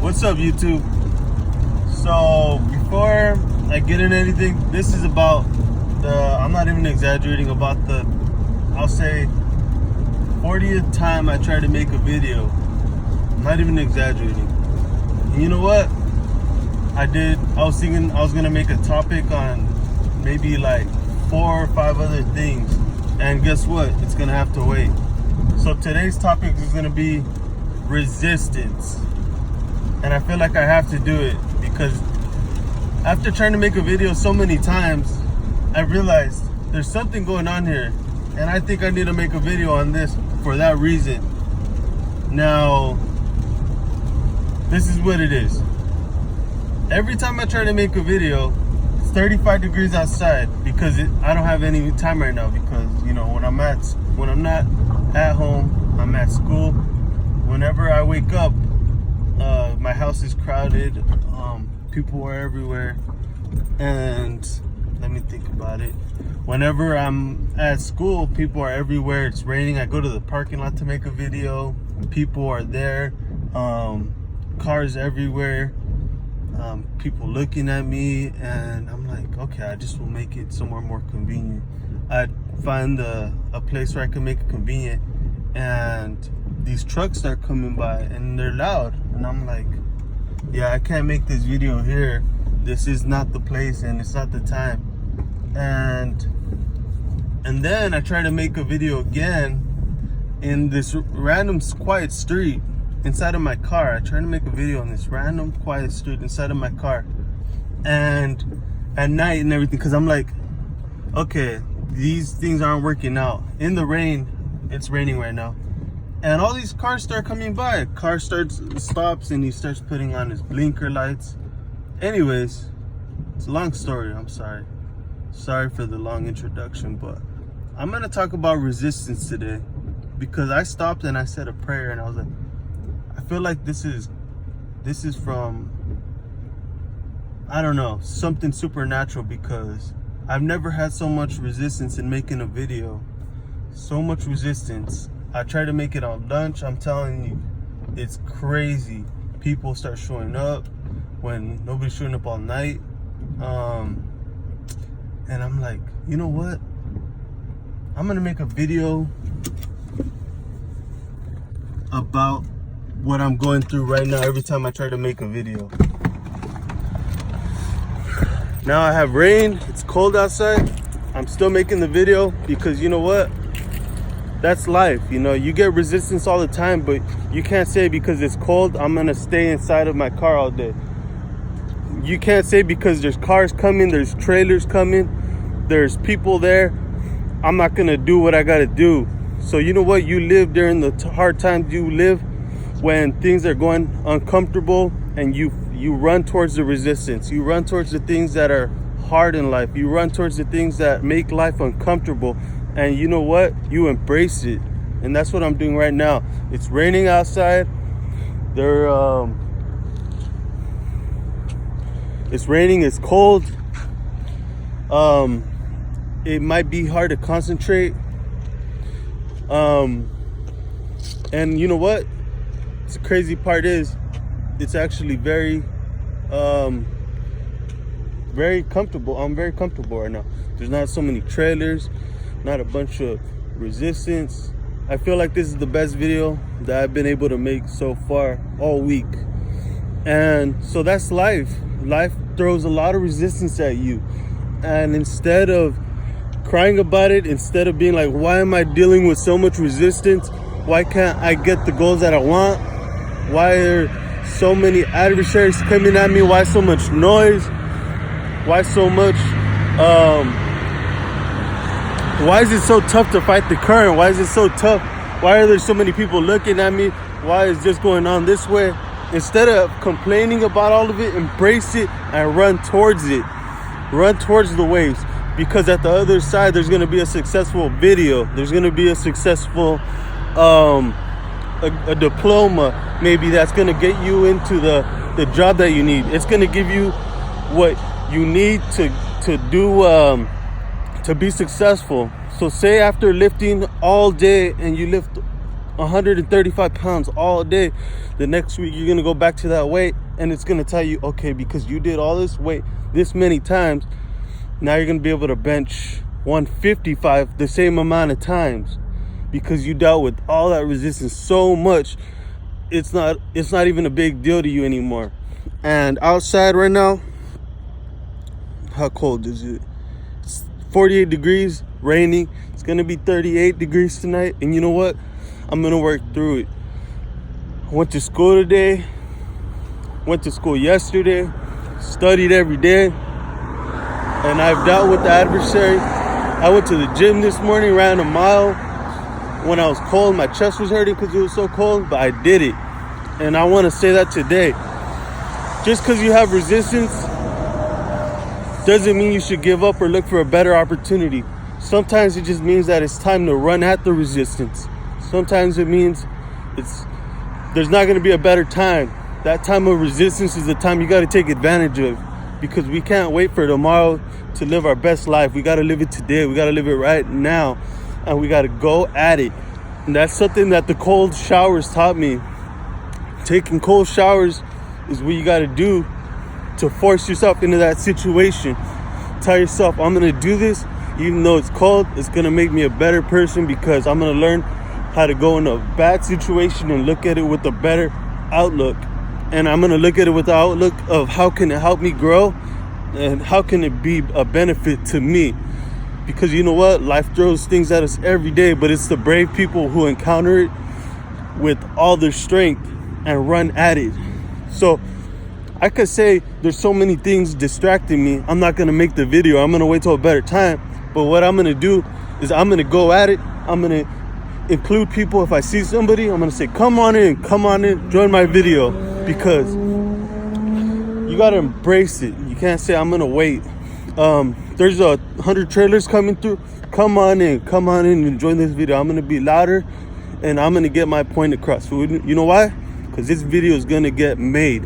What's up, YouTube? So before I get into anything, this is about I'm not even exaggerating, about the, I'll say 40th time I tried to make a video. I'm not even exaggerating. And you know what? I was thinking I was gonna make a topic on maybe like 4 or 5 other things, and guess what? It's gonna have to wait. So today's topic is gonna be resistance. And I feel like I have to do it because after trying to make a video so many times, I realized there's something going on here, and I think I need to make a video on this for that reason. Now, this is what it is. Every time I try to make a video, it's 35 degrees outside because I don't have any time right now, because you know, when I'm not at home, I'm at school. Whenever I wake up, my house is crowded. People are everywhere, and let me think about it. Whenever I'm at school, people are everywhere. It's raining. I go to the parking lot to make a video. People are there. Cars everywhere. People looking at me, and I'm like, okay, I just will make it somewhere more convenient. I find a place where I can make it convenient, and these trucks start coming by, and they're loud, and I'm like, yeah, I can't make this video here. This is not the place, and it's not the time. And then I try to make a video again in this random quiet street inside of my car. I try to make a video on this random quiet street inside of my car, and at night and everything, because I'm like, okay, these things aren't working out. In the rain, it's raining right now, and all these cars start coming by. Car stops, and he starts putting on his blinker lights. Anyways, it's a long story. I'm sorry for the long introduction, but I'm gonna talk about resistance today, because I stopped and I said a prayer, and I was like, I feel like this is from, I don't know, something supernatural, because I've never had so much resistance in making a video. So much resistance. I try to make it on lunch. I'm telling you, it's crazy. People start showing up when nobody's showing up all night. And I'm like, you know what? I'm gonna make a video about what I'm going through right now every time I try to make a video. Now I have rain, it's cold outside. I'm still making the video because you know what? That's life. You know, you get resistance all the time, but you can't say because it's cold, I'm gonna stay inside of my car all day. You can't say because there's cars coming, there's trailers coming, there's people there, I'm not gonna do what I gotta do. So you know what? You live during the hard times. You live when things are going uncomfortable, and you run towards the resistance. You run towards the things that are hard in life. You run towards the things that make life uncomfortable. And you know what? You embrace it. And that's what I'm doing right now. It's raining outside. It's raining, it's cold. It might be hard to concentrate. And you know what? The crazy part is, it's actually very comfortable. I'm very comfortable right now. There's not so many trailers, not a bunch of resistance. I feel like this is the best video that I've been able to make so far all week. And so that's life. Life throws a lot of resistance at you, and instead of crying about it, instead of being like, why am I dealing with so much resistance? Why can't I get the goals that I want? Why are so many adversaries coming at me? Why so much noise? Why so much why is it so tough to fight the current? Why is it so tough? Why are there so many people looking at me? Why is this going on this way? Instead of complaining about all of it, embrace it and run towards it. Run towards the waves, because at the other side there's going to be a successful video. There's going to be a successful a diploma maybe that's going to get you into the job that you need. It's going to give you what you need to do to be successful. So say after lifting all day, and you lift 135 pounds all day. The next week, you're going to go back to that weight, and it's going to tell you, okay, because you did all this weight this many times, now you're going to be able to bench 155 the same amount of times because you dealt with all that resistance so much. It's not even a big deal to you anymore. And outside right now, how cold is it? It's 48 degrees, raining. It's gonna be 38 degrees tonight. And you know what? I'm gonna work through it. I went to school today, went to school yesterday, studied every day, and I've dealt with the adversary. I went to the gym this morning, ran a mile when I was cold. My chest was hurting because it was so cold, but I did it. And I want to say that today. Just because you have resistance doesn't mean you should give up or look for a better opportunity. Sometimes it just means that it's time to run at the resistance. Sometimes it means there's not going to be a better time. That time of resistance is the time you got to take advantage of, because we can't wait for tomorrow to live our best life. We got to live it today. We got to live it right now, and we got to go at it. And that's something that the cold showers taught me. Taking cold showers is what you got to do to force yourself into that situation. Tell yourself, I'm going to do this. Even though it's cold, it's going to make me a better person, because I'm going to learn how to go in a bad situation and look at it with a better outlook. And I'm going to look at it with the outlook of how can it help me grow and how can it be a benefit to me. Because you know what? Life throws things at us every day, but it's the brave people who encounter it with all their strength and run at it. So I could say there's so many things distracting me. I'm not going to make the video. I'm going to wait till a better time. But what I'm going to do is I'm going to go at it. I'm going to include people. If I see somebody, I'm going to say, come on in, join my video. Because you got to embrace it. You can't say, I'm going to wait. There's 100 trailers coming through. Come on in and join this video. I'm going to be louder and I'm going to get my point across. You know why? Because this video is going to get made.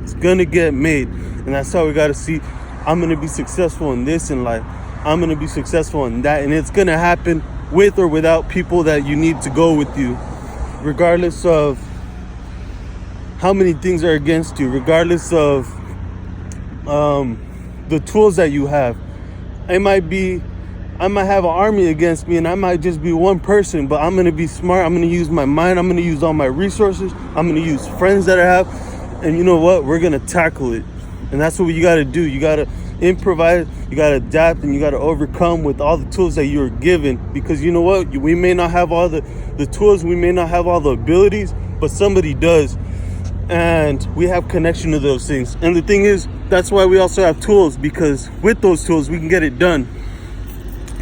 It's going to get made. And that's how we got to see. I'm going to be successful in this in life. I'm going to be successful in that. And it's going to happen with or without people that you need to go with you. Regardless of how many things are against you. Regardless of the tools that you have. I might have an army against me, and I might just be one person, but I'm going to be smart. I'm going to use my mind. I'm going to use all my resources. I'm going to use friends that I have. And you know what? We're going to tackle it. And that's what you got to do. You got to improvise. You got to adapt, and you got to overcome with all the tools that you're given. Because you know what? We may not have all the tools. We may not have all the abilities, but somebody does. And we have connection to those things. And the thing is, that's why we also have tools, because with those tools, we can get it done.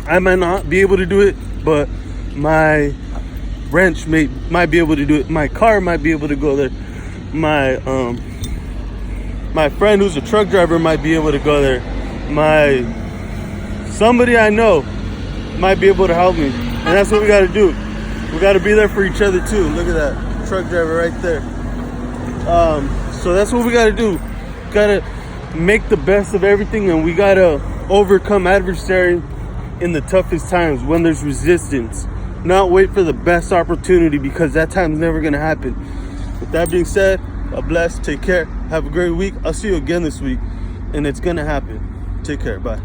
I might not be able to do it, but my wrench might be able to do it. My car might be able to go there. My friend who's a truck driver might be able to go there. Somebody I know might be able to help me. And that's what we got to do. We got to be there for each other too. Look at that truck driver right there. So that's what we got to do. Got to make the best of everything, and we got to overcome adversary in the toughest times when there's resistance. Not wait for the best opportunity, because that time's never going to happen. With that being said, God bless. Take care. Have a great week. I'll see you again this week, and it's going to happen. Take care. Bye.